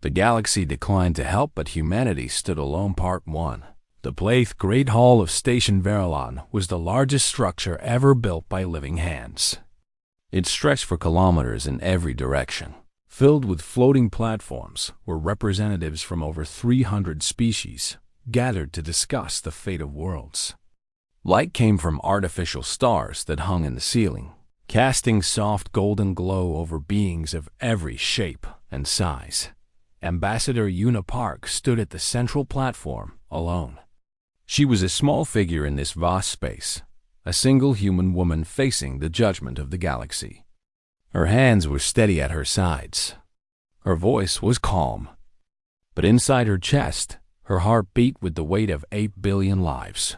The galaxy declined to help, but humanity stood alone. Part 1. The Plath Great Hall of Station Verilon was the largest structure ever built by living hands. It stretched for kilometers in every direction. Filled with floating platforms were representatives from over 300 species, gathered to discuss the fate of worlds. Light came from artificial stars that hung in the ceiling, casting soft golden glow over beings of every shape and size. Ambassador Una Park stood at the central platform, alone. She was a small figure in this vast space, a single human woman facing the judgment of the galaxy. Her hands were steady at her sides. Her voice was calm. But inside her chest, her heart beat with the weight of 8 billion lives.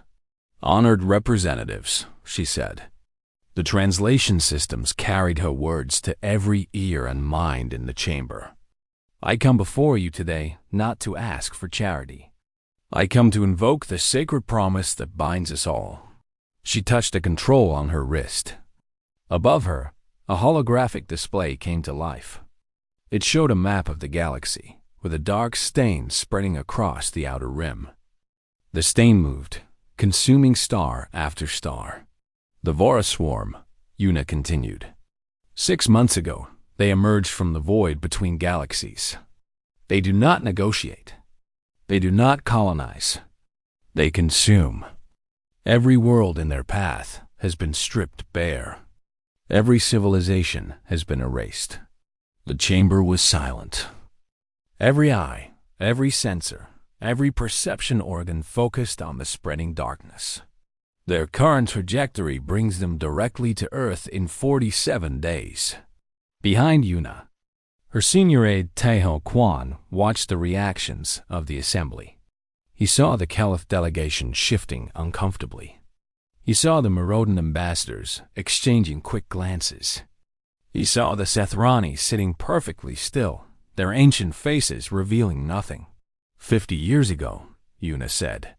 "Honored representatives," she said. The translation systems carried her words to every ear and mind in the chamber. "I come before you today not to ask for charity. I come to invoke the sacred promise that binds us all." She touched a control on her wrist. Above her, a holographic display came to life. It showed a map of the galaxy, with a dark stain spreading across the outer rim. The stain moved, consuming star after star. "The Vora swarm," Una continued. "6 months ago, they emerged from the void between galaxies. They do not negotiate. They do not colonize. They consume. Every world in their path has been stripped bare. Every civilization has been erased." The chamber was silent. Every eye, every sensor, every perception organ focused on the spreading darkness. Their current trajectory brings them directly to Earth in 47 days. Behind Una, her senior aide Taeho Kwan watched the reactions of the assembly. He saw the Caliph delegation shifting uncomfortably. He saw the Merodan ambassadors exchanging quick glances. He saw the Sethrani sitting perfectly still, their ancient faces revealing nothing. 50 years ago, Una said,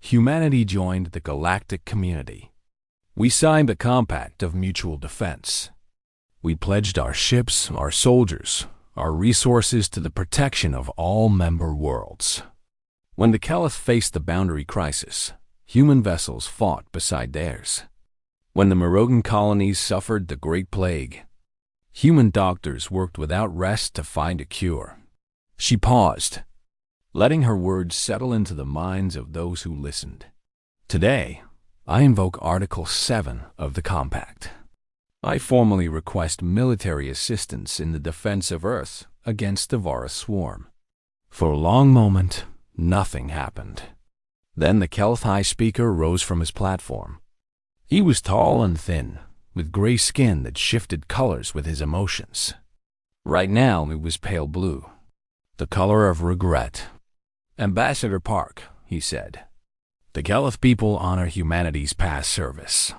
humanity joined the galactic community. We signed the Compact of Mutual Defense. We pledged our ships, our soldiers, our resources to the protection of all member worlds. When the Caliph faced the boundary crisis, human vessels fought beside theirs. When the Merodan colonies suffered the Great Plague, human doctors worked without rest to find a cure. She paused, letting her words settle into the minds of those who listened. Today, I invoke Article 7 of the Compact. I formally request military assistance in the defense of Earth against the Vora swarm. For a long moment, nothing happened. Then the Kelth High Speaker rose from his platform. He was tall and thin, with gray skin that shifted colors with his emotions. Right now it was pale blue, the color of regret. "Ambassador Park," he said, "the Kelth people honor humanity's past service.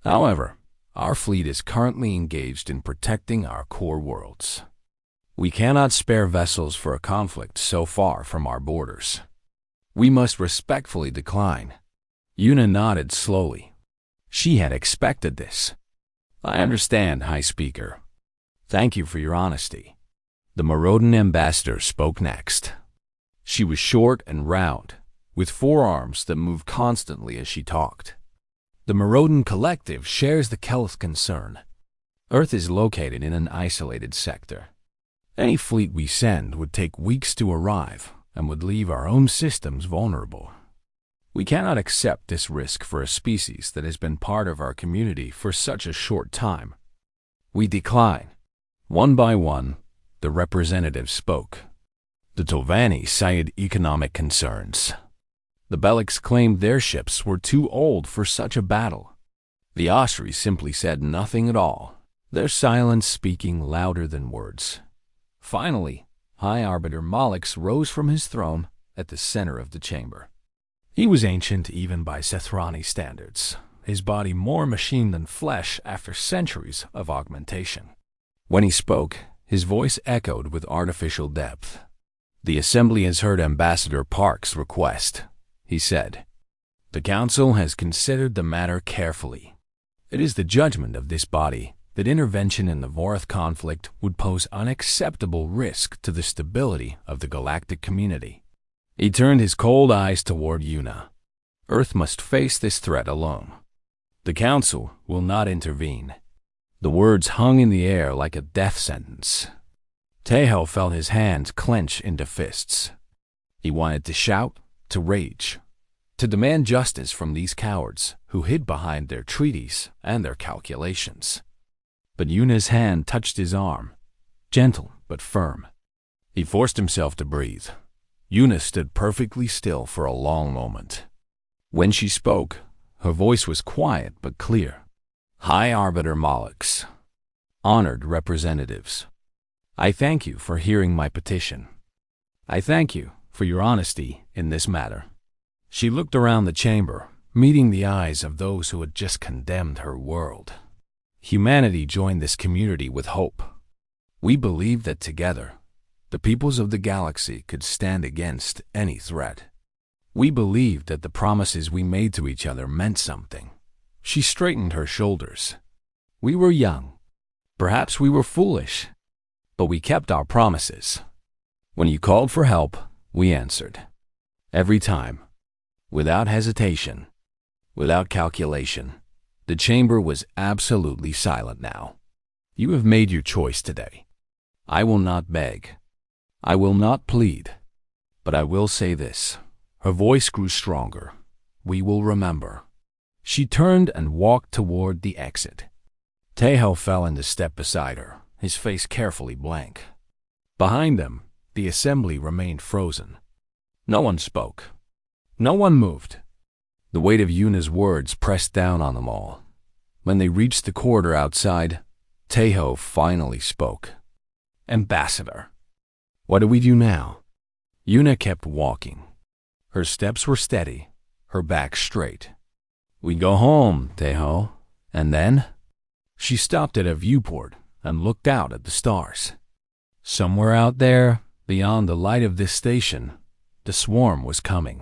However, our fleet is currently engaged in protecting our core worlds. We cannot spare vessels for a conflict so far from our borders. We must respectfully decline." Una nodded slowly. She had expected this. "I understand, High Speaker. Thank you for your honesty." The Merodan ambassador spoke next. She was short and round, with forearms that moved constantly as she talked. "The Merodan Collective shares the Kelth concern. Earth is located in an isolated sector. Any fleet we send would take weeks to arrive and would leave our own systems vulnerable. We cannot accept this risk for a species that has been part of our community for such a short time. We decline." One by one, the representatives spoke. The Tovani cited economic concerns. The Belics claimed their ships were too old for such a battle. The Ostri simply said nothing at all, their silence speaking louder than words. Finally, High Arbiter Malix rose from his throne at the center of the chamber. He was ancient even by Sethrani standards, his body more machine than flesh after centuries of augmentation. When he spoke, his voice echoed with artificial depth. "The Assembly has heard Ambassador Park's request," he said. "The Council has considered the matter carefully. It is the judgment of this body that intervention in the Vorath conflict would pose unacceptable risk to the stability of the galactic community. He turned his cold eyes toward Yuna. Earth must face this threat alone. The Council will not intervene. The words hung in the air like a death sentence. Tejo felt his hands clench into fists. He wanted to shout, to rage, to demand justice from these cowards who hid behind their treaties and their calculations. But Yuna's hand touched his arm, gentle but firm. He forced himself to breathe. Yuna stood perfectly still for a long moment. When she spoke, her voice was quiet but clear. High Arbiter Molochs, honored representatives, I thank you for hearing my petition. I thank you for your honesty in this matter. She looked around the chamber, meeting the eyes of those who had just condemned her world. Humanity joined this community with hope. We believed that together, the peoples of the galaxy could stand against any threat. We believed that the promises we made to each other meant something. She straightened her shoulders. We were young. Perhaps we were foolish. But we kept our promises. When you called for help, we answered. Every time. Without hesitation. Without calculation. The chamber was absolutely silent now. You have made your choice today. I will not beg. I will not plead. But I will say this. Her voice grew stronger. We will remember. She turned and walked toward the exit. Tejo fell into step beside her, his face carefully blank. Behind them, the assembly remained frozen. No one spoke. No one moved. The weight of Yuna's words pressed down on them all. When they reached the corridor outside, Tejo finally spoke. Ambassador. What do we do now? Yuna kept walking. Her steps were steady, her back straight. We go home, Tejo. And then? She stopped at a viewport and looked out at the stars. Somewhere out there, beyond the light of this station, the swarm was coming.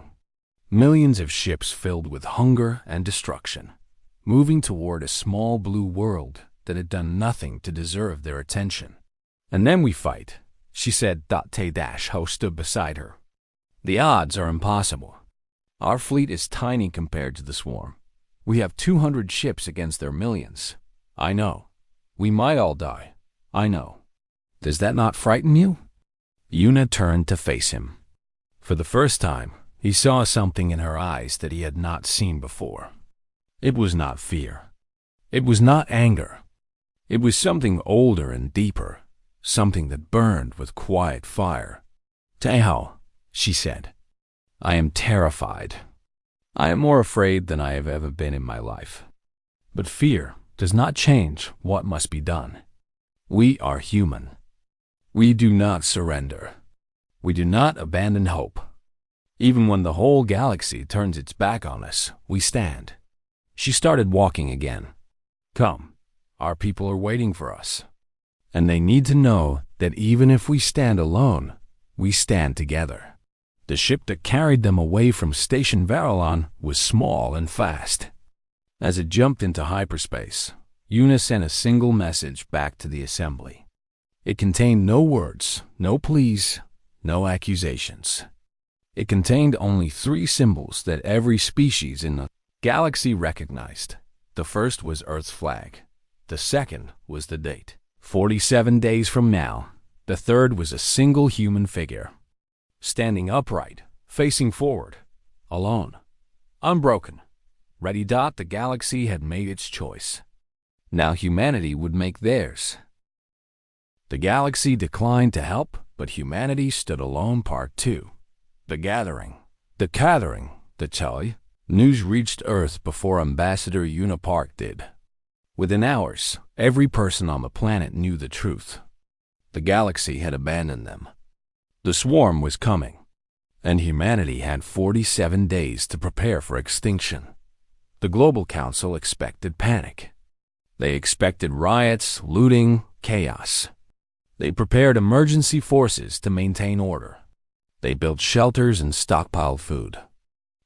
Millions of ships filled with hunger and destruction, moving toward a small blue world that had done nothing to deserve their attention. And then we fight, she said. Tejo stood beside her. The odds are impossible. Our fleet is tiny compared to the swarm. We have 200 ships against their millions. I know. We might all die. I know. Does that not frighten you? Yuna turned to face him. For the first time, he saw something in her eyes that he had not seen before. It was not fear. It was not anger. It was something older and deeper, something that burned with quiet fire. Tejo, she said, I am terrified. I am more afraid than I have ever been in my life. But fear does not change what must be done. We are human. We do not surrender. We do not abandon hope. Even when the whole galaxy turns its back on us, we stand. She started walking again. Come, our people are waiting for us. And they need to know that even if we stand alone, we stand together. The ship that carried them away from Station Varelon was small and fast. As it jumped into hyperspace, Yuna sent a single message back to the assembly. It contained no words, no pleas, no accusations. It contained only 3 symbols that every species in the galaxy recognized. The first was Earth's flag. The second was the date, 47 days from now. The third was a single human figure, standing upright, facing forward, alone, unbroken. Ready. The galaxy had made its choice. Now humanity would make theirs. The galaxy declined to help, but humanity stood alone. Part 2. The Gathering. The Gathering, the Chai. News reached Earth before Ambassador Yuna Park did. Within hours, every person on the planet knew the truth. The galaxy had abandoned them. The swarm was coming, and humanity had 47 days to prepare for extinction. The Global Council expected panic. They expected riots, looting, chaos. They prepared emergency forces to maintain order. They built shelters and stockpiled food.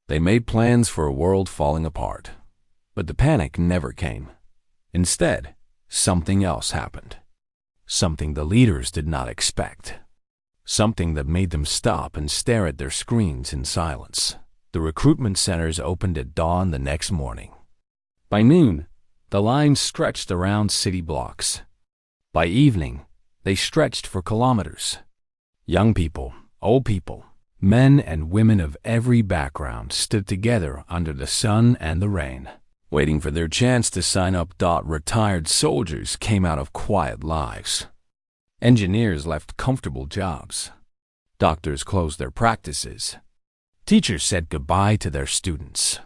They made plans for a world falling apart. But the panic never came. Instead, something else happened. Something the leaders did not expect. Something that made them stop and stare at their screens in silence. The recruitment centers opened at dawn the next morning. By noon, the lines stretched around city blocks. By evening, they stretched for kilometers. Young people, old people, men and women of every background stood together under the sun and the rain, waiting for their chance to sign up. Retired soldiers came out of quiet lives. Engineers left comfortable jobs. Doctors closed their practices. Teachers said goodbye to their students.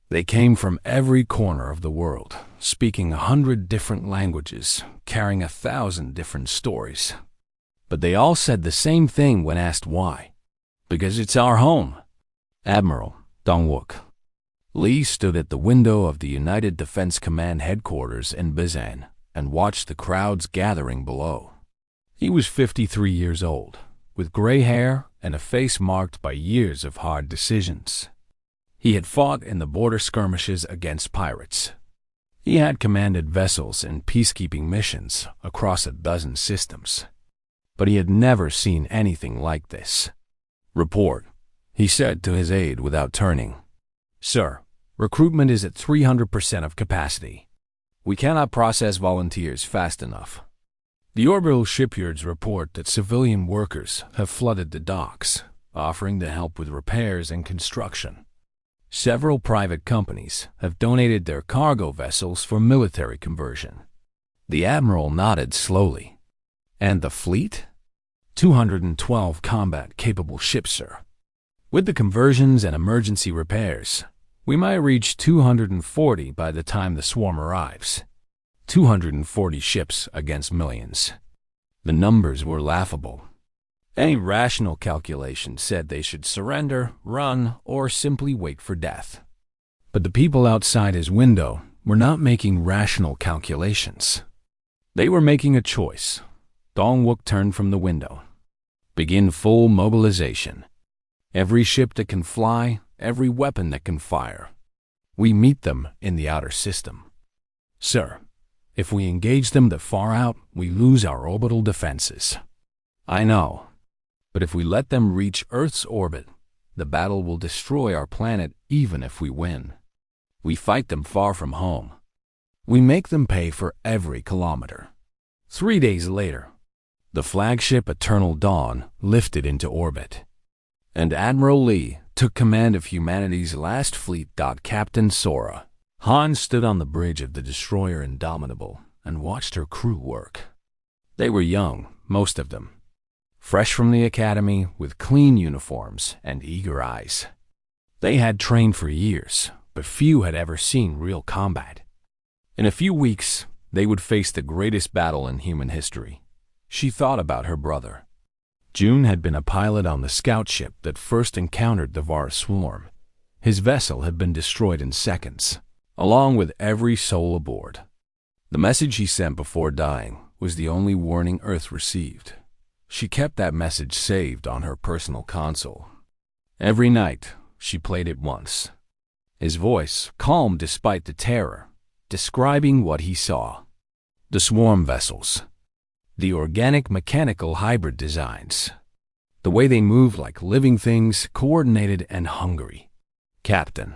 They came from every corner of the world, speaking 100 different languages, carrying 1,000 different stories. But they all said the same thing when asked why. Because it's our home. Admiral Dong-wook Lee stood at the window of the United Defense Command headquarters in Busan and watched the crowds gathering below. He was 53 years old, with gray hair and a face marked by years of hard decisions. He had fought in the border skirmishes against pirates. He had commanded vessels in peacekeeping missions across a dozen systems. But he had never seen anything like this. "Report," he said to his aide without turning. "Sir, recruitment is at 300% of capacity. We cannot process volunteers fast enough." The orbital shipyards report that civilian workers have flooded the docks, offering to help with repairs and construction. Several private companies have donated their cargo vessels for military conversion. The admiral nodded slowly. "And the fleet?" 212 combat-capable ships, sir. With the conversions and emergency repairs, we might reach 240 by the time the swarm arrives. 240 ships against millions. The numbers were laughable. Any rational calculation said they should surrender, run, or simply wait for death. But the people outside his window were not making rational calculations. They were making a choice. Dong-wook turned from the window. "Begin full mobilization. Every ship that can fly, every weapon that can fire. We meet them in the outer system. Sir, if we engage them that far out, we lose our orbital defenses. I know. But if we let them reach Earth's orbit, the battle will destroy our planet even if we win. We fight them far from home. We make them pay for every kilometer." 3 days later, the flagship Eternal Dawn lifted into orbit, and Admiral Lee took command of humanity's last fleet. Captain Sora Han stood on the bridge of the destroyer Indomitable and watched her crew work. They were young, most of them, fresh from the academy with clean uniforms and eager eyes. They had trained for years, but few had ever seen real combat. In a few weeks, they would face the greatest battle in human history. She thought about her brother. June had been a pilot on the scout ship that first encountered the Var swarm. His vessel had been destroyed in seconds, along with every soul aboard. The message he sent before dying was the only warning Earth received. She kept that message saved on her personal console. Every night, she played it once. His voice, calm despite the terror, describing what he saw. The swarm vessels. The organic mechanical hybrid designs. The way they moved like living things, coordinated and hungry. "Captain."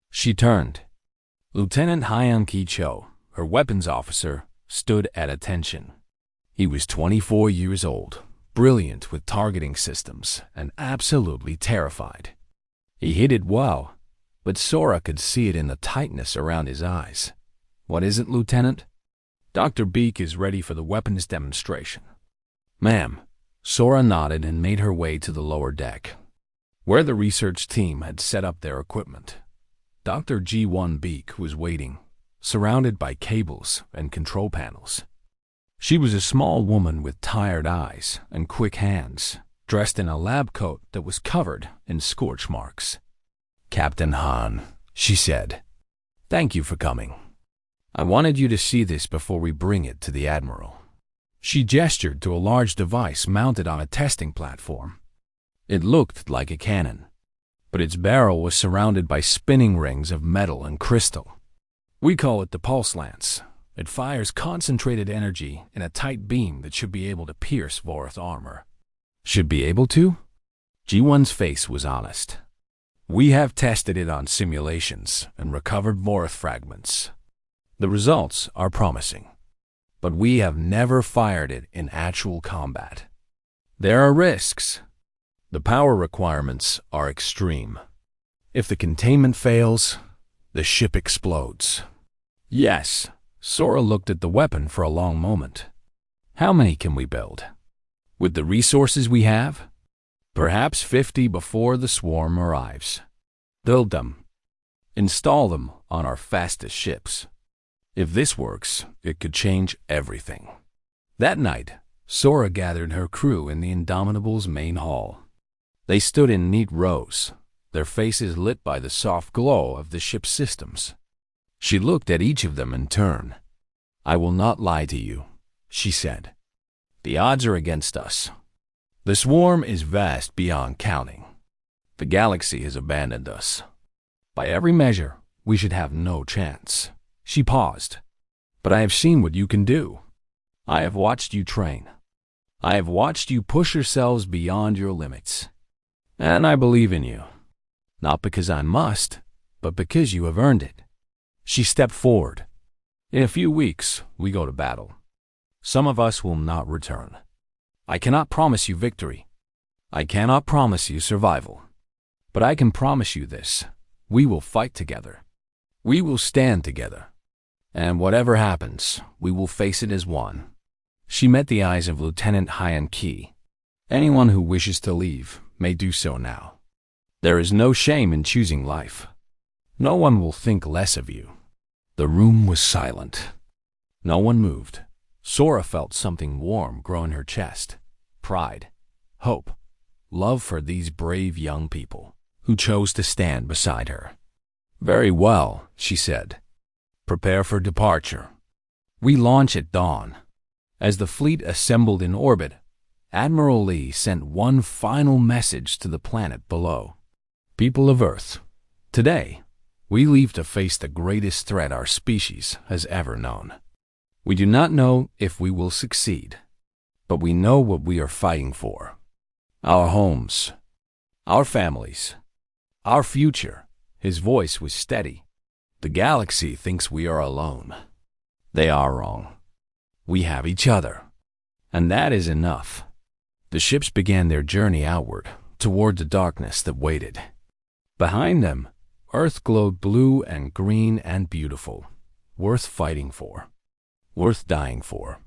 She turned. Lieutenant Hyun Ki-cho, her weapons officer, stood at attention. He was 24 years old, brilliant with targeting systems, and absolutely terrified. He hid it well, but Sora could see it in the tightness around his eyes. "What is it, Lieutenant?" "Dr. Beak is ready for the weapons demonstration." "Ma'am." Sora nodded and made her way to the lower deck, where the research team had set up their equipment. Dr. G1 Beak was waiting, surrounded by cables and control panels. She was a small woman with tired eyes and quick hands, dressed in a lab coat that was covered in scorch marks. "Captain Han," she said, "thank you for coming. I wanted you to see this before we bring it to the Admiral." She gestured to a large device mounted on a testing platform. It looked like a cannon, but its barrel was surrounded by spinning rings of metal and crystal. "We call it the pulse lance. It fires concentrated energy in a tight beam that should be able to pierce Vorth's armor. Should be able to? G1's face was honest. We have tested it on simulations and recovered Vorth fragments. The results are promising, but we have never fired it in actual combat. There are risks. The power requirements are extreme. If the containment fails, the ship explodes. Yes, Sora looked at the weapon for a long moment. How many can we build? With the resources we have? Perhaps 50 before the swarm arrives. Build them. Install them on our fastest ships. If this works, it could change everything. That night, Sora gathered her crew in the Indomitable's main hall. They stood in neat rows, their faces lit by the soft glow of the ship's systems. She looked at each of them in turn. I will not lie to you, she said. The odds are against us. The swarm is vast beyond counting. The galaxy has abandoned us. By every measure, we should have no chance. She paused. But I have seen what you can do. I have watched you train. I have watched you push yourselves beyond your limits. And I believe in you. Not because I must, but because you have earned it. She stepped forward. In a few weeks, we go to battle. Some of us will not return. I cannot promise you victory. I cannot promise you survival. But I can promise you this. We will fight together. We will stand together. And whatever happens, we will face it as one. She met the eyes of Lieutenant Hyan Ki. Anyone who wishes to leave may do so now. There is no shame in choosing life. No one will think less of you. The room was silent. No one moved. Sora felt something warm grow in her chest. Pride, hope, love for these brave young people who chose to stand beside her. Very well, she said. Prepare for departure. We launch at dawn. As the fleet assembled in orbit, Admiral Lee sent one final message to the planet below. People of Earth, today, we leave to face the greatest threat our species has ever known. We do not know if we will succeed, but we know what we are fighting for. Our homes, our families, our future. His voice was steady. The galaxy thinks we are alone. They are wrong. We have each other, and that is enough. The ships began their journey outward, toward the darkness that waited. Behind them, Earth glowed blue and green and beautiful, worth fighting for, worth dying for.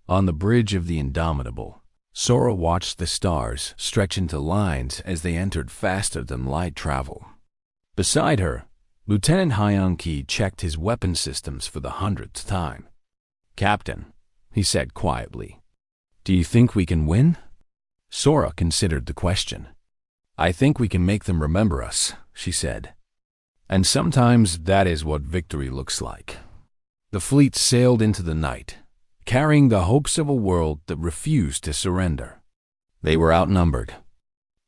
On the bridge of the Indomitable, Sora watched the stars stretch into lines as they entered faster than light travel. Beside her, Lieutenant Hyan Ki checked his weapon systems for the 100th time. Captain, he said quietly, do you think we can win? Sora considered the question. I think we can make them remember us, she said. And sometimes that is what victory looks like. The fleet sailed into the night, carrying the hopes of a world that refused to surrender. They were outnumbered.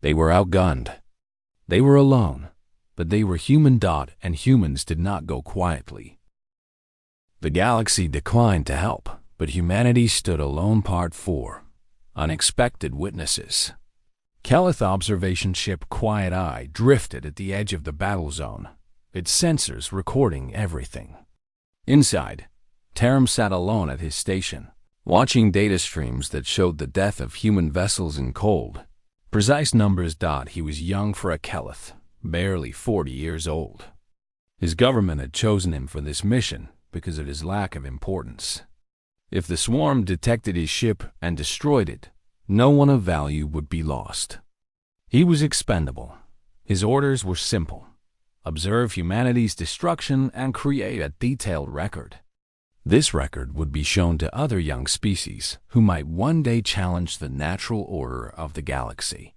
They were outgunned. They were alone, but they were human. And humans did not go quietly. The galaxy declined to help, but humanity stood alone. Part 4. Unexpected Witnesses. Kelith observation ship Quiet Eye drifted at the edge of the battle zone, its sensors recording everything. Inside, Taram sat alone at his station, watching data streams that showed the death of human vessels in cold. Precise numbers. He was young for a Kelith, barely 40 years old. His government had chosen him for this mission because of his lack of importance. If the swarm detected his ship and destroyed it, no one of value would be lost. He was expendable. His orders were simple: observe humanity's destruction and create a detailed record. This record would be shown to other young species who might one day challenge the natural order of the galaxy.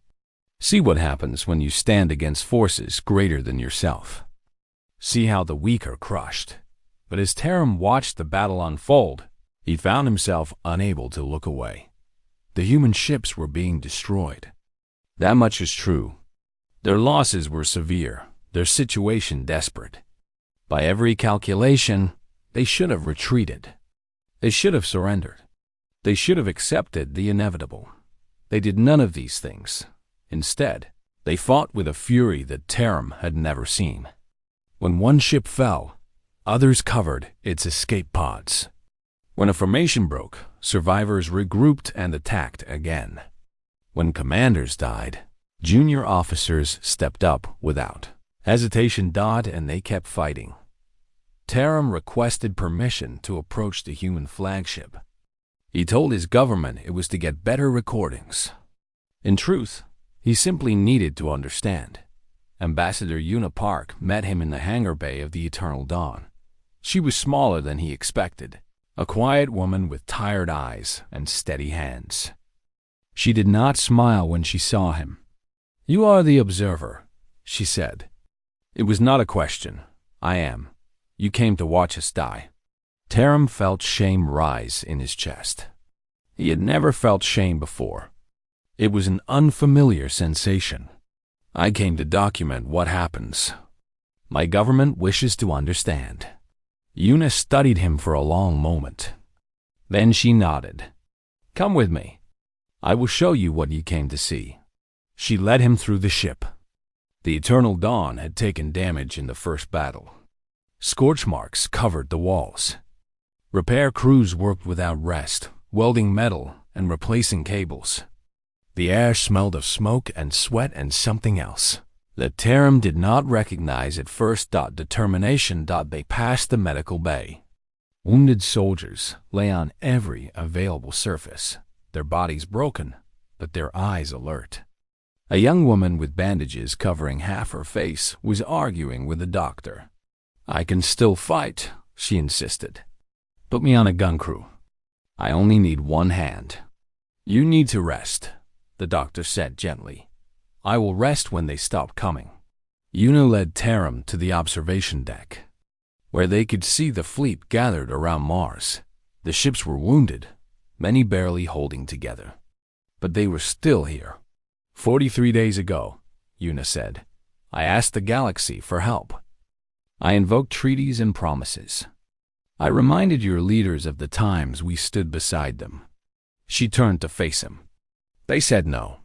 See what happens when you stand against forces greater than yourself. See how the weak are crushed. But as Taram watched the battle unfold, he found himself unable to look away. The human ships were being destroyed. That much is true. Their losses were severe, their situation desperate. By every calculation, they should have retreated. They should have surrendered. They should have accepted the inevitable. They did none of these things. Instead, they fought with a fury that Tarim had never seen. When one ship fell, others covered its escape pods. When a formation broke, survivors regrouped and attacked again. When commanders died, junior officers stepped up without hesitation, and they kept fighting. Tarim requested permission to approach the human flagship. He told his government it was to get better recordings. In truth, he simply needed to understand. Ambassador Una Park met him in the hangar bay of the Eternal Dawn. She was smaller than he expected, a quiet woman with tired eyes and steady hands. She did not smile when she saw him. "You are the observer," she said. "It was not a question. I am. You came to watch us die." Tarim felt shame rise in his chest. He had never felt shame before. It was an unfamiliar sensation. "I came to document what happens. My government wishes to understand." Una studied him for a long moment. Then she nodded. "Come with me. I will show you what you came to see." She led him through the ship. The Eternal Dawn had taken damage in the first battle. Scorch marks covered the walls. Repair crews worked without rest, welding metal and replacing cables. The air smelled of smoke and sweat and something else that Tarim did not recognize at first. Determination. They passed the medical bay. Wounded soldiers lay on every available surface, their bodies broken, but their eyes alert. A young woman with bandages covering half her face was arguing with the doctor. "I can still fight," she insisted. "Put me on a gun crew. I only need one hand." "You need to rest," the doctor said gently. "I will rest when they stop coming." Una led Tarim to the observation deck, where they could see the fleet gathered around Mars. The ships were wounded, many barely holding together. But they were still here. 43 days ago, Una said, I asked the galaxy for help. I invoked treaties and promises. I reminded your leaders of the times we stood beside them. She turned to face him. They said no.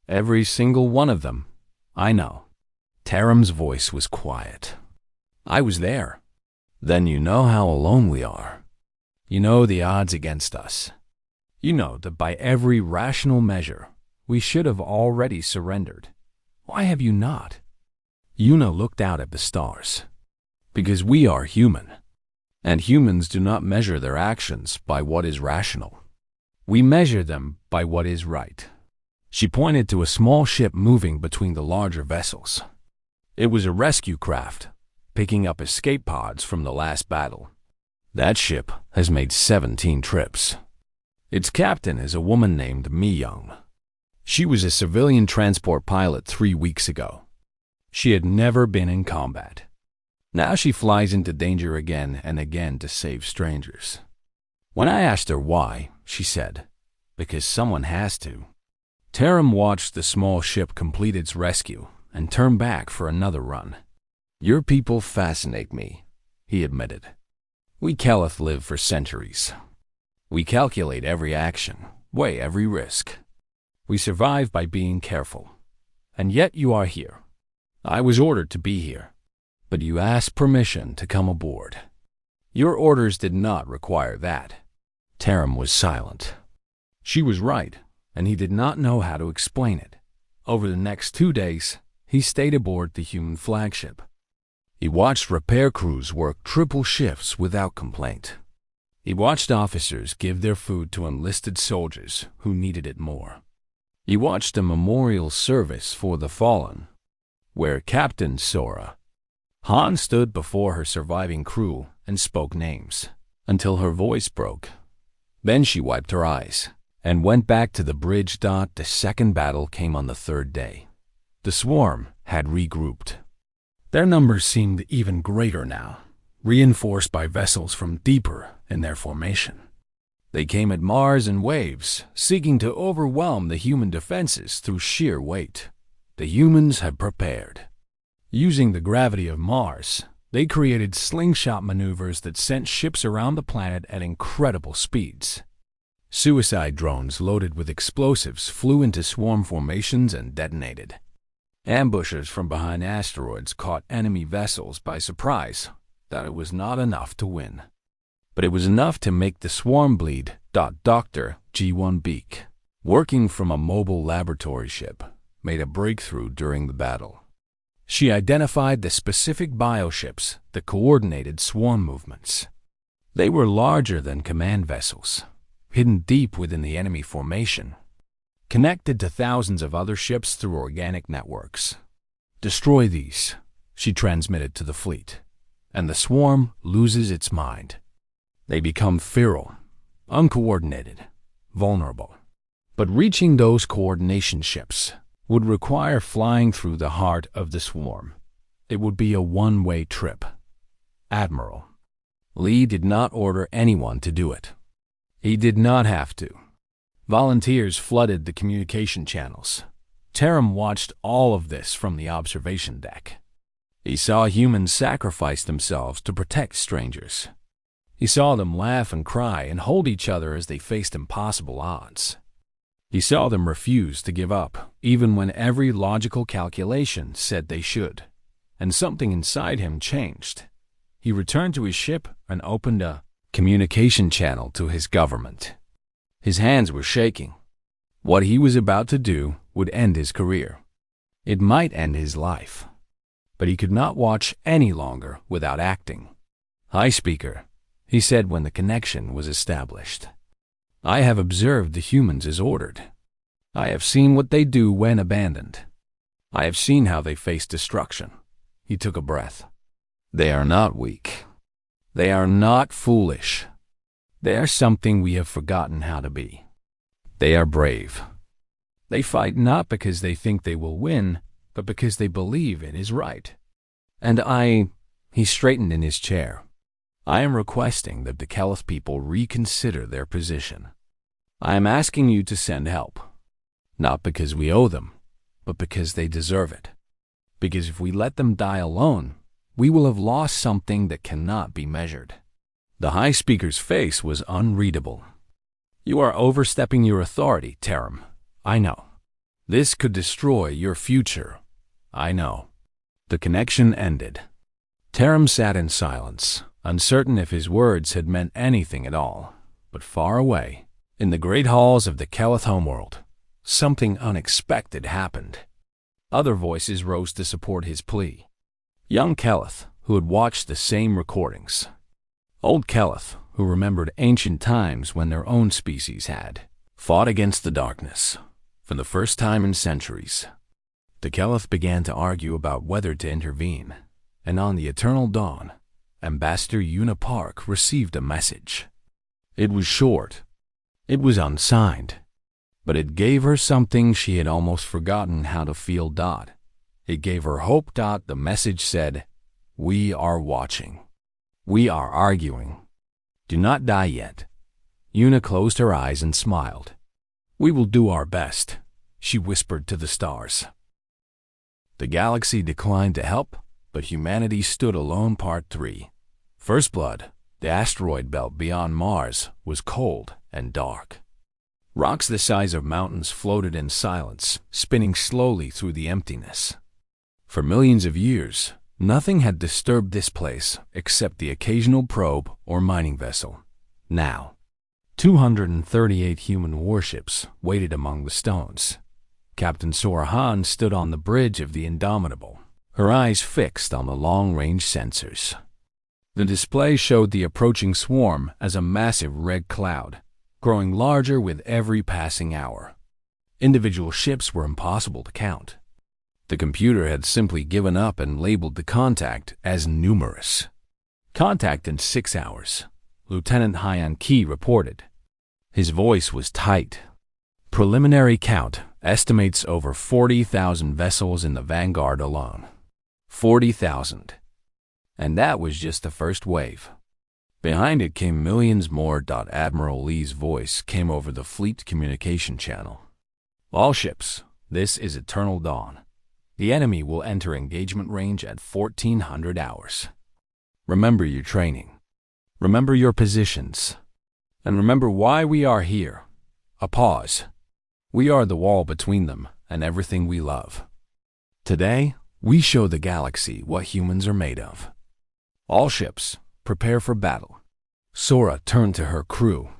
Every single one of them. I know. Tarim's voice was quiet. I was there. Then you know how alone we are. You know the odds against us. You know that by every rational measure, we should have already surrendered. Why have you not? Una looked out at the stars. Because we are human, and humans do not measure their actions by what is rational. We measure them by what is right. She pointed to a small ship moving between the larger vessels. It was a rescue craft, picking up escape pods from the last battle. That ship has made 17 trips. Its captain is a woman named Mi Young. She was a civilian transport pilot 3 weeks ago. She had never been in combat. Now she flies into danger again and again to save strangers. When I asked her why, she said, because someone has to. Tarim watched the small ship complete its rescue and turn back for another run. Your people fascinate me, he admitted. We Caliph live for centuries. We calculate every action, weigh every risk. We survive by being careful. And yet you are here. I was ordered to be here. But you asked permission to come aboard. Your orders did not require that. Tarim was silent. She was right, and he did not know how to explain it. Over the next 2 days, he stayed aboard the human flagship. He watched repair crews work triple shifts without complaint. He watched officers give their food to enlisted soldiers who needed it more. He watched a memorial service for the fallen, where Captain Sora Han stood before her surviving crew and spoke names, until her voice broke. Then she wiped her eyes and went back to the bridge. The second battle came on the 3rd day. The swarm had regrouped. Their numbers seemed even greater now, reinforced by vessels from deeper in their formation. They came at Mars in waves, seeking to overwhelm the human defenses through sheer weight. The humans had prepared. Using the gravity of Mars, They created slingshot maneuvers that sent ships around the planet at incredible speeds. Suicide drones loaded with explosives flew into swarm formations and detonated. Ambushers from behind asteroids caught enemy vessels by surprise. That it was not enough to win. But it was enough to make the swarm bleed. Dr. G1 Beak, working from a mobile laboratory ship, made a breakthrough during the battle. She identified the specific bioships that coordinated swarm movements. They were larger than command vessels, hidden deep within the enemy formation, connected to thousands of other ships through organic networks. Destroy these, she transmitted to the fleet, and the swarm loses its mind. They become feral, uncoordinated, vulnerable. But reaching those coordination ships would require flying through the heart of the swarm. It would be a one-way trip. Admiral Lee did not order anyone to do it. He did not have to. Volunteers flooded the communication channels. Taram watched all of this from the observation deck. He saw humans sacrifice themselves to protect strangers. He saw them laugh and cry and hold each other as they faced impossible odds. He saw them refuse to give up, even when every logical calculation said they should. And something inside him changed. He returned to his ship and opened a communication channel to his government. His hands were shaking. What he was about to do would end his career. It might end his life. But he could not watch any longer without acting. "Hi, Speaker," he said when the connection was established. "I have observed the humans as ordered. I have seen what they do when abandoned. I have seen how they face destruction." He took a breath. "They are not weak. They are not foolish. They are something we have forgotten how to be. They are brave. They fight not because they think they will win, but because they believe it is right. And he straightened in his chair. "I am requesting that the Keleth people reconsider their position. I am asking you to send help, not because we owe them, but because they deserve it. Because if we let them die alone, we will have lost something that cannot be measured." The High Speaker's face was unreadable. "You are overstepping your authority, Taram. I know. This could destroy your future. I know." The connection ended. Taram sat in silence, uncertain if his words had meant anything at all. But far away, in the great halls of the Keleth homeworld, something unexpected happened. Other voices rose to support his plea. Young Keleth, who had watched the same recordings. Old Keleth, who remembered ancient times when their own species had fought against the darkness for the first time in centuries. The Keleth began to argue about whether to intervene, and on the eternal dawn, Ambassador Una Park received a message. It was short. It was unsigned. But it gave her something she had almost forgotten how to feel. It gave her hope. The message said, "We are watching. We are arguing. Do not die yet." Una closed her eyes and smiled. "We will do our best," she whispered to the stars. The galaxy declined to help, but humanity stood alone. Part 3. First Blood. The asteroid belt beyond Mars was cold and dark. Rocks the size of mountains floated in silence, spinning slowly through the emptiness. For millions of years, nothing had disturbed this place except the occasional probe or mining vessel. Now, 238 human warships waited among the stones. Captain Sorahan stood on the bridge of the Indomitable, her eyes fixed on the long-range sensors. The display showed the approaching swarm as a massive red cloud, growing larger with every passing hour. Individual ships were impossible to count. The computer had simply given up and labeled the contact as numerous. "Contact in 6 hours," Lieutenant Hyan Ki reported. His voice was tight. "Preliminary count estimates over 40,000 vessels in the Vanguard alone." 40,000. And that was just the first wave. Behind it came millions more. Admiral Lee's voice came over the fleet communication channel. "All ships, this is Eternal Dawn. The enemy will enter engagement range at 1400 hours. Remember your training. Remember your positions. And remember why we are here. A pause. We are the wall between them and everything we love. Today, we show the galaxy what humans are made of. All ships, prepare for battle. Sora turned to her crew.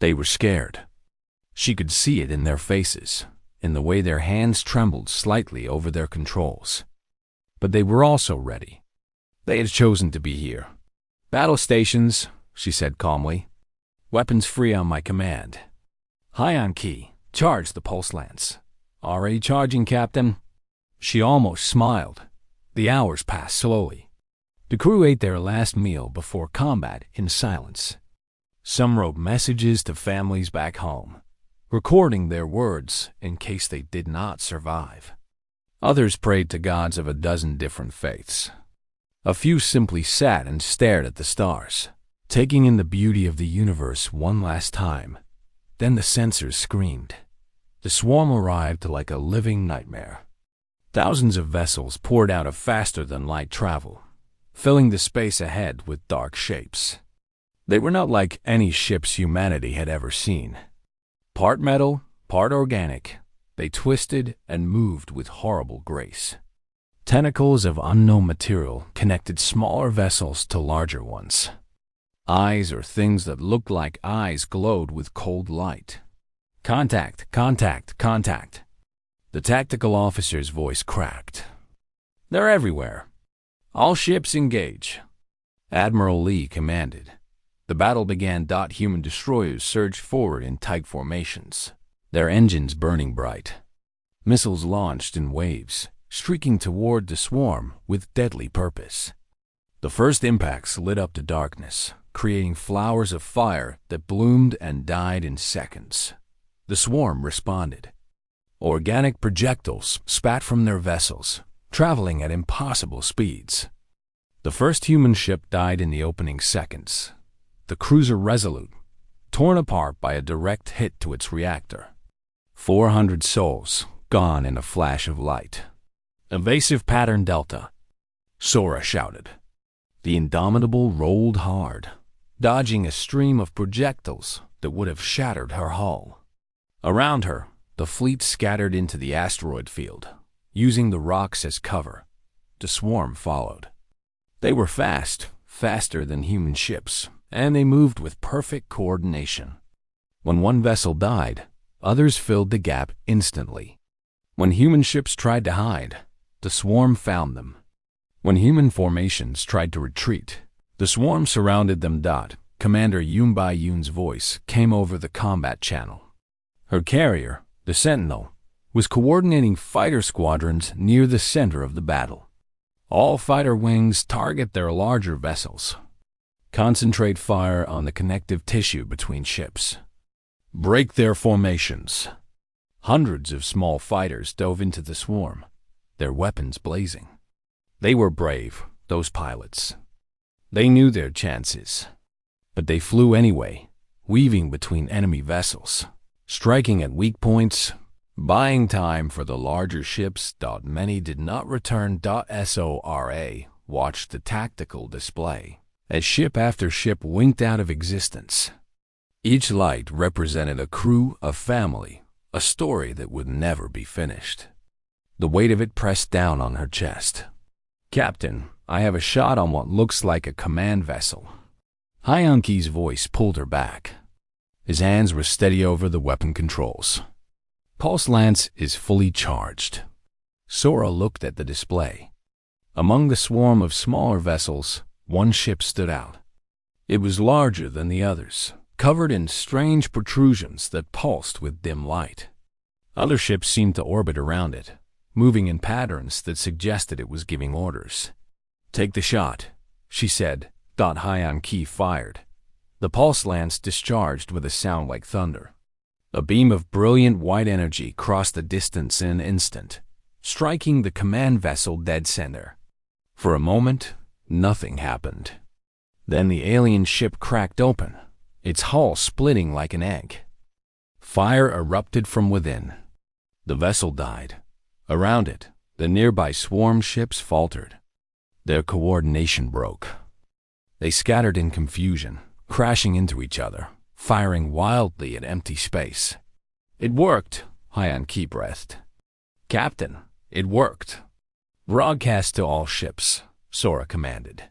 They were scared. She could see it in their faces, in the way their hands trembled slightly over their controls. But they were also ready. They had chosen to be here. Battle stations, she said calmly. Weapons free on my command. High on key, charge the pulse lance. Already charging, Captain. She almost smiled. The hours passed slowly. The crew ate their last meal before combat in silence. Some wrote messages to families back home, recording their words in case they did not survive. Others prayed to gods of a dozen different faiths. A few simply sat and stared at the stars, taking in the beauty of the universe one last time. Then the sensors screamed. The swarm arrived like a living nightmare. Thousands of vessels poured out of faster-than-light travel, filling the space ahead with dark shapes. They were not like any ships humanity had ever seen. Part metal, part organic, they twisted and moved with horrible grace. Tentacles of unknown material connected smaller vessels to larger ones. Eyes or things that looked like eyes glowed with cold light. Contact, contact, contact. The tactical officer's voice cracked. They're everywhere. All ships engage. Admiral Lee commanded. The battle began. Human destroyers surged forward in tight formations, their engines burning bright. Missiles launched in waves, streaking toward the swarm with deadly purpose. The first impacts lit up the darkness, creating flowers of fire that bloomed and died in seconds. The swarm responded. Organic projectiles spat from their vessels, traveling at impossible speeds. The first human ship died in the opening seconds. The cruiser Resolute, torn apart by a direct hit to its reactor. 400 souls gone in a flash of light. Evasive pattern Delta, Sora shouted. The Indomitable rolled hard, dodging a stream of projectiles that would have shattered her hull. Around her, the fleet scattered into the asteroid field, using the rocks as cover. The swarm followed. They were fast, faster than human ships, and they moved with perfect coordination. When one vessel died, others filled the gap instantly. When human ships tried to hide, the swarm found them. When human formations tried to retreat, the swarm surrounded them. Commander Yoon Yoon's voice came over the combat channel. Her carrier, the Sentinel, was coordinating fighter squadrons near the center of the battle. All fighter wings target their larger vessels. Concentrate fire on the connective tissue between ships. Break their formations. Hundreds of small fighters dove into the swarm, their weapons blazing. They were brave, those pilots. They knew their chances. But they flew anyway, weaving between enemy vessels, striking at weak points, buying time for the larger ships. Many did not return. Sora watched the tactical display as ship after ship winked out of existence. Each light represented a crew, a family, a story that would never be finished. The weight of it pressed down on her chest. Captain, I have a shot on what looks like a command vessel. Hyunki's voice pulled her back. His hands were steady over the weapon controls. Pulse Lance is fully charged. Sora looked at the display. Among the swarm of smaller vessels, one ship stood out. It was larger than the others, covered in strange protrusions that pulsed with dim light. Other ships seemed to orbit around it, moving in patterns that suggested it was giving orders. Take the shot, she said. Hyunki fired. The pulse lance discharged with a sound like thunder. A beam of brilliant white energy crossed the distance in an instant, striking the command vessel dead center. For a moment, nothing happened. Then the alien ship cracked open, its hull splitting like an egg. Fire erupted from within. The vessel died. Around it, the nearby swarm ships faltered. Their coordination broke. They scattered in confusion, crashing into each other, firing wildly at empty space. "It worked," Hyanki breathed. "Captain, it worked." "Broadcast to all ships," Sora commanded.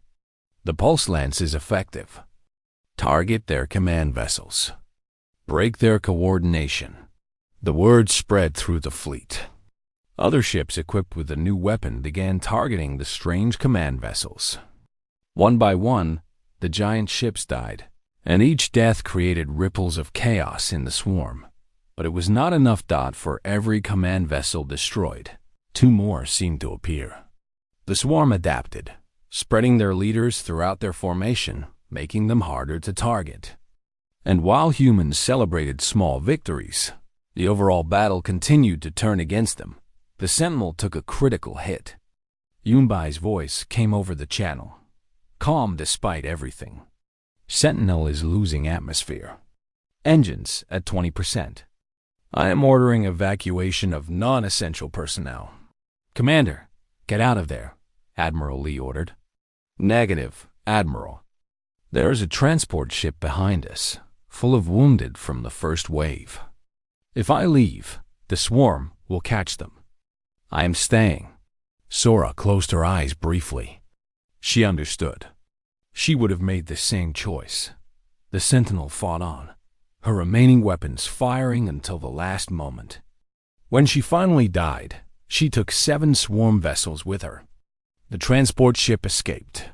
"The pulse lens is effective. Target their command vessels. Break their coordination." The word spread through the fleet. Other ships equipped with the new weapon began targeting the strange command vessels. One by one, the giant ships died, and each death created ripples of chaos in the swarm. But it was not enough for every command vessel destroyed. 2 more seemed to appear. The swarm adapted, spreading their leaders throughout their formation, making them harder to target. And while humans celebrated small victories, the overall battle continued to turn against them. The Sentinel took a critical hit. Yunbai's voice came over the channel, calm despite everything. "Sentinel is losing atmosphere. Engines at 20%. I am ordering evacuation of non-essential personnel." "Commander, get out of there," Admiral Lee ordered. "Negative, Admiral. There is a transport ship behind us, full of wounded from the first wave. If I leave, the swarm will catch them. I am staying." Sora closed her eyes briefly. She understood. She would have made the same choice. The Sentinel fought on, her remaining weapons firing until the last moment. When she finally died, she took 7 swarm vessels with her. The transport ship escaped.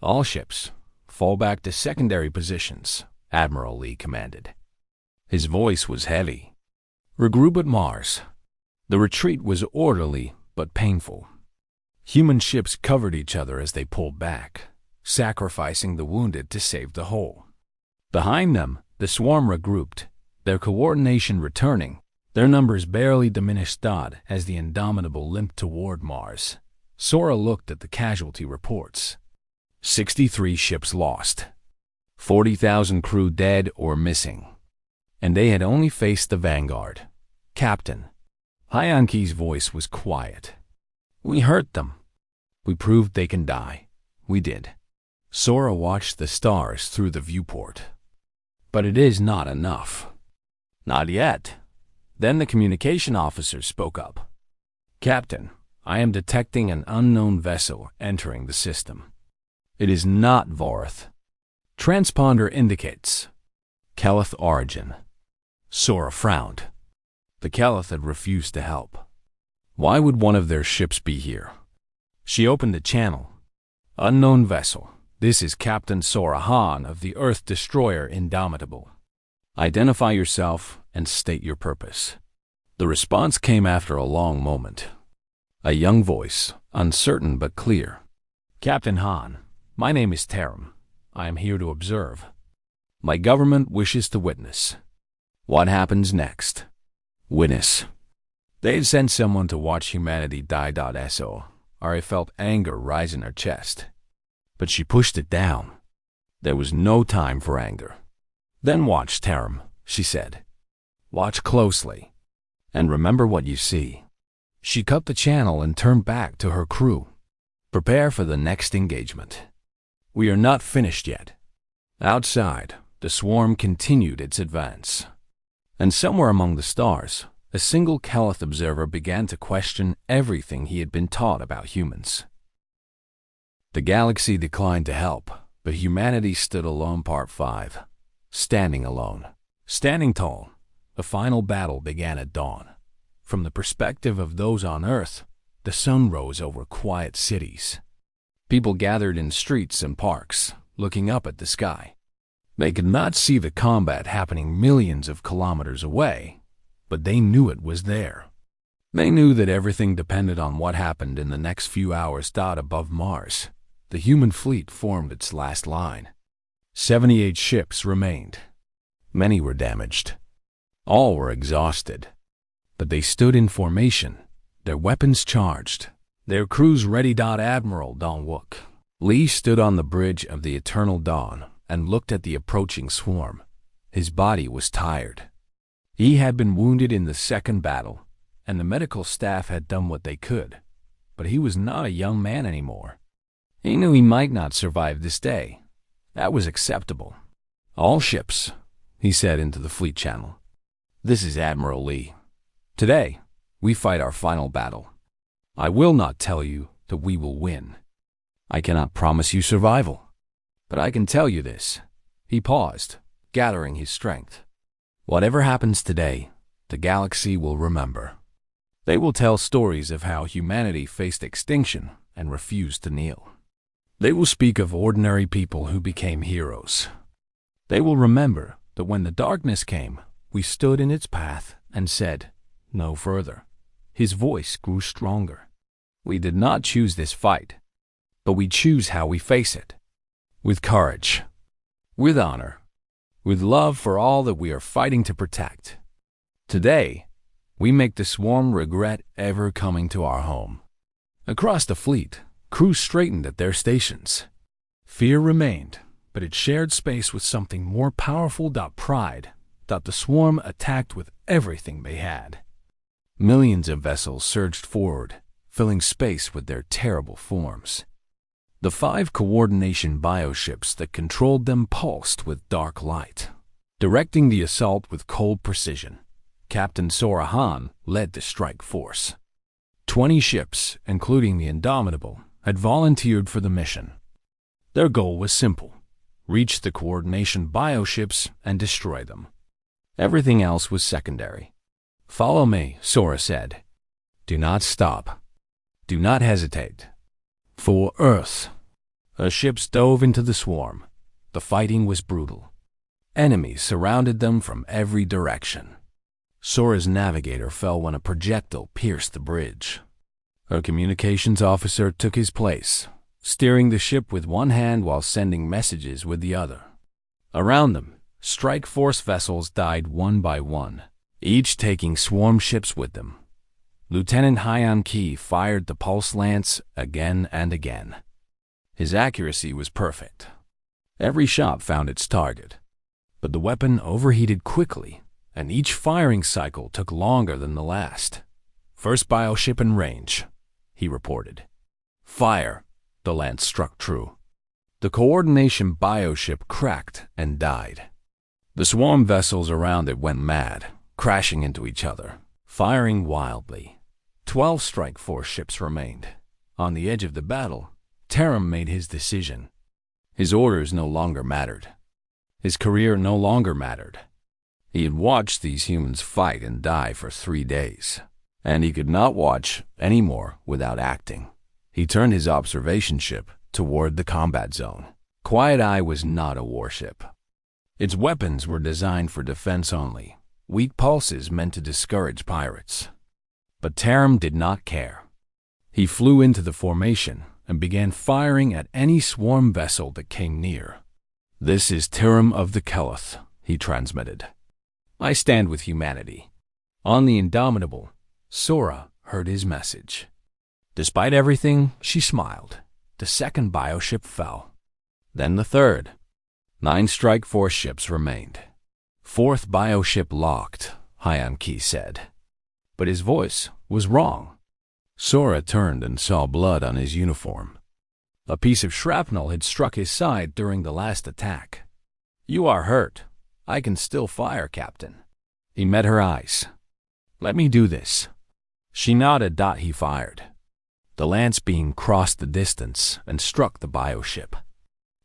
"All ships, fall back to secondary positions," Admiral Lee commanded. His voice was heavy. "Regroup at Mars." The retreat was orderly but painful. Human ships covered each other as they pulled back, sacrificing the wounded to save the whole. Behind them, the swarm regrouped, their coordination returning, their numbers barely diminished as the Indomitable limped toward Mars. Sora looked at the casualty reports. 63 ships lost, 40,000 crew dead or missing. And they had only faced the Vanguard. "Captain." Hyanki's voice was quiet. "We hurt them. We proved they can die. We did." Sora watched the stars through the viewport. "But it is not enough." "Not yet." Then the communication officer spoke up. "Captain, I am detecting an unknown vessel entering the system. It is not Vorath. Transponder indicates Keleth origin." Sora frowned. The Keleth had refused to help. Why would one of their ships be here? She opened the channel. "Unknown vessel. This is Captain Sora Han of the Earth Destroyer Indomitable. Identify yourself and state your purpose." The response came after a long moment. A young voice, uncertain but clear. "Captain Han, my name is Taram. I am here to observe. My government wishes to witness. What happens next?" Witness. They had sent someone to watch humanity die. Ari felt anger rise in her chest. But she pushed it down. There was no time for anger. "Then watch, Taram," she said. "Watch closely. And remember what you see." She cut the channel and turned back to her crew. "Prepare for the next engagement. We are not finished yet." Outside, the swarm continued its advance. And somewhere among the stars, a single Keleth observer began to question everything he had been taught about humans. The galaxy declined to help, but humanity stood alone. Part 5. Standing alone. Standing tall, the final battle began at dawn. From the perspective of those on Earth, the sun rose over quiet cities. People gathered in streets and parks, looking up at the sky. They could not see the combat happening millions of kilometers away, but they knew it was there. They knew that everything depended on what happened in the next few hours. Above Mars, the human fleet formed its last line. 78 ships remained. Many were damaged. All were exhausted. But they stood in formation, their weapons charged, their crews ready. Admiral Dong-wook Lee stood on the bridge of the Eternal Dawn and looked at the approaching swarm. His body was tired. He had been wounded in the second battle, and the medical staff had done what they could. But he was not a young man anymore. He knew he might not survive this day, That was acceptable. "All ships," he said into the fleet channel. "This is Admiral Lee. Today, we fight our final battle. I will not tell you that we will win. I cannot promise you survival. But I can tell you this." He paused, gathering his strength. "Whatever happens today, the galaxy will remember. They will tell stories of how humanity faced extinction and refused to kneel. They will speak of ordinary people who became heroes. They will remember that when the darkness came, we stood in its path and said, 'No further.'" His voice grew stronger. "We did not choose this fight, but we choose how we face it. With courage, with honor, with love for all that we are fighting to protect. Today, we make the swarm regret ever coming to our home." Across the fleet, crews straightened at their stations. Fear remained, but it shared space with something more powerful. Pride. The swarm attacked with everything they had. Millions of vessels surged forward, filling space with their terrible forms. The 5 coordination bioships that controlled them pulsed with dark light. Directing the assault with cold precision, Captain Sora Han led the strike force. 20 ships, including the Indomitable, had volunteered for the mission. Their goal was simple: reach the coordination bioships and destroy them. Everything else was secondary. "Follow me," Sora said. "Do not stop. Do not hesitate. For Earth." The ships dove into the swarm. The fighting was brutal. Enemies surrounded them from every direction. Sora's navigator fell when a projectile pierced the bridge. A communications officer took his place, steering the ship with one hand while sending messages with the other. Around them, strike force vessels died one by one, each taking swarm ships with them. Lieutenant Hyan Ki fired the pulse lance again and again. His accuracy was perfect. Every shot found its target. But the weapon overheated quickly, and each firing cycle took longer than the last. "First bioship in range," he reported. "Fire!" The lance struck true. The coordination bioship cracked and died. The swarm vessels around it went mad, crashing into each other, firing wildly. 12 strike force ships remained. On the edge of the battle, Taram made his decision. His orders no longer mattered. His career no longer mattered. He had watched these humans fight and die for 3 days, and he could not watch any more without acting. He turned his observation ship toward the combat zone. Quiet Eye was not a warship. Its weapons were designed for defense only, weak pulses meant to discourage pirates. But Taram did not care. He flew into the formation and began firing at any swarm vessel that came near. "This is Taram of the Keleth," he transmitted. "I stand with humanity." On the Indomitable, Sora heard his message. Despite everything, she smiled. The second bioship fell. Then the third. 9 strike force ships remained. "Fourth bioship locked," Hyan Ki said. But his voice was wrong. Sora turned and saw blood on his uniform. A piece of shrapnel had struck his side during the last attack. "You are hurt. I can still fire, Captain." He met her eyes. "Let me do this." She nodded. He fired. The lance beam crossed the distance and struck the bioship.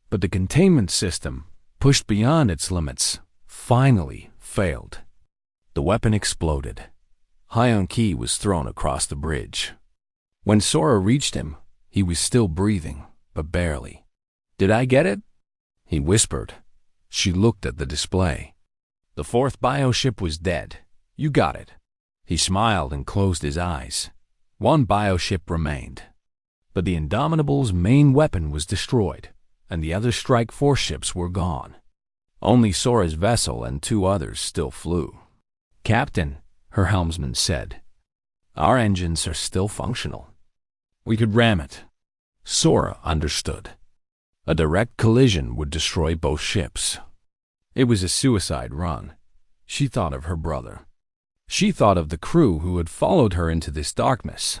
But the containment system, pushed beyond its limits, finally failed. The weapon exploded. Hyan Ki was thrown across the bridge. When Sora reached him, he was still breathing, but barely. "Did I get it?" he whispered. She looked at the display. "The 4th bioship was dead. You got it." He smiled and closed his eyes. 1 bioship remained. But the Indomitable's main weapon was destroyed, and the other strike force ships were gone. Only Sora's vessel and 2 others still flew. "Captain," her helmsman said, "our engines are still functional. We could ram it." Sora understood. A direct collision would destroy both ships. It was a suicide run. She thought of her brother. She thought of the crew who had followed her into this darkness.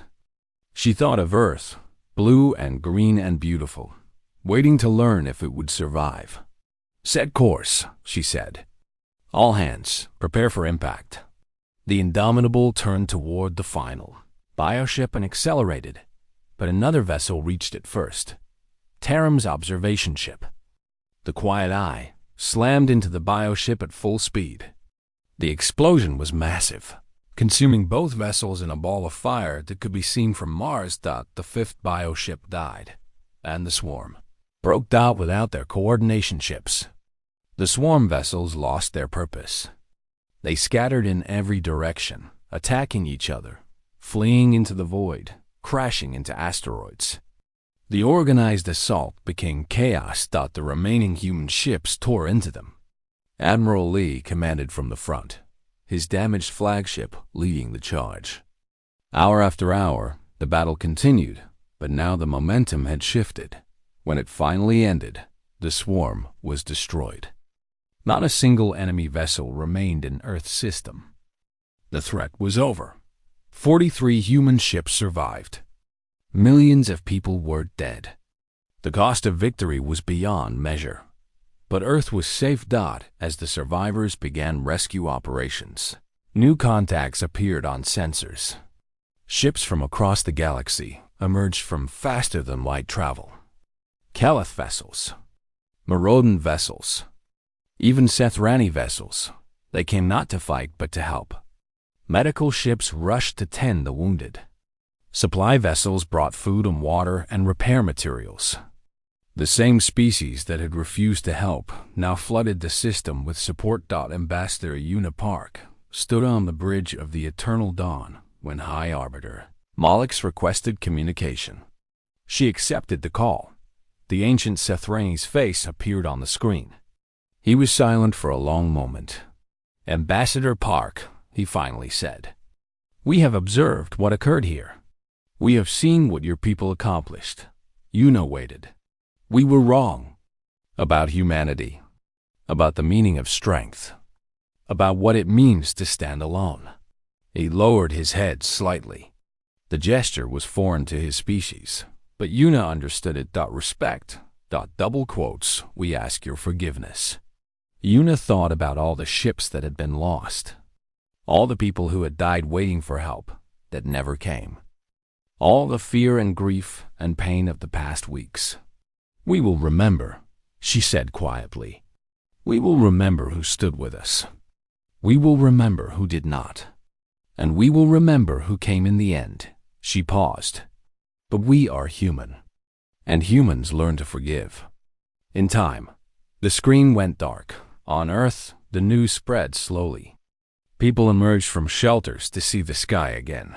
She thought of Earth, blue and green and beautiful, waiting to learn if it would survive. "Set course," she said. "All hands, prepare for impact." The Indomitable turned toward the final bioship and accelerated, but another vessel reached it first. Taram's observation ship. The Quiet Eye slammed into the bioship at full speed. The explosion was massive, consuming both vessels in a ball of fire that could be seen from Mars. The fifth bioship died, and the swarm broke without their coordination ships. The swarm vessels lost their purpose. They scattered in every direction, attacking each other, fleeing into the void, crashing into asteroids. The organized assault became chaos. The remaining human ships tore into them. Admiral Lee commanded from the front, his damaged flagship leading the charge. Hour after hour, the battle continued, but now the momentum had shifted. When it finally ended, the swarm was destroyed. Not a single enemy vessel remained in Earth's system. The threat was over. 43 human ships survived. Millions of people were dead. The cost of victory was beyond measure. But Earth was safe. As the survivors began rescue operations, new contacts appeared on sensors. Ships from across the galaxy emerged from faster-than-light travel. Keleth vessels, Merodan vessels, even Sethrani vessels. They came not to fight but to help. Medical ships rushed to tend the wounded. Supply vessels brought food and water and repair materials. The same species that had refused to help now flooded the system with support. Ambassador Una Park stood on the bridge of the Eternal Dawn when High Arbiter Mollix requested communication. She accepted the call. The ancient Sethrani's face appeared on the screen. He was silent for a long moment. "Ambassador Park," he finally said, "we have observed what occurred here. We have seen what your people accomplished. Una waited. We were wrong. About humanity. About the meaning of strength. About what it means to stand alone." He lowered his head slightly. The gesture was foreign to his species, but Una understood it. "Respect. Double quotes. We ask your forgiveness." Una thought about all the ships that had been lost. All the people who had died waiting for help that never came. All the fear and grief and pain of the past weeks. "We will remember," she said quietly. "We will remember who stood with us. We will remember who did not. And we will remember who came in the end." She paused. "But we are human, and humans learn to forgive." In time, the screen went dark. On Earth, the news spread slowly. People emerged from shelters to see the sky again.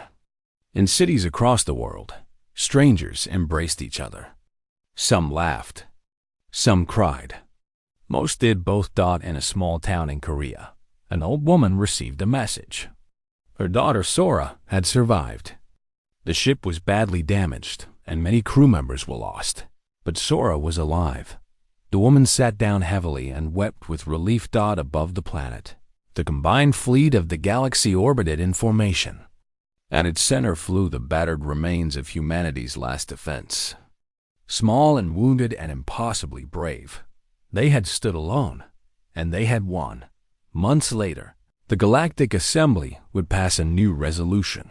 In cities across the world, strangers embraced each other. Some laughed. Some cried. Most did both. In a small town in Korea, an old woman received a message. Her daughter Sora had survived. The ship was badly damaged, and many crew members were lost. But Sora was alive. The woman sat down heavily and wept with relief. Above the planet, the combined fleet of the galaxy orbited in formation. At its center flew the battered remains of humanity's last defense. Small and wounded and impossibly brave, they had stood alone, and they had won. Months later, the Galactic Assembly would pass a new resolution.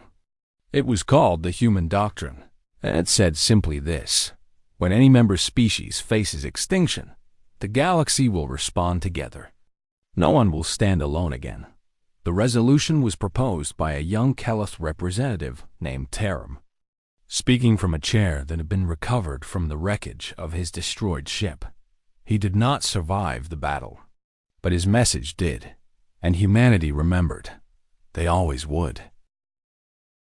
It was called the Human Doctrine, and it said simply this: when any member species faces extinction, the galaxy will respond together. No one will stand alone again. The resolution was proposed by a young Keleth representative named Taram. Speaking from a chair that had been recovered from the wreckage of his destroyed ship, he did not survive the battle, but his message did, and humanity remembered. They always would.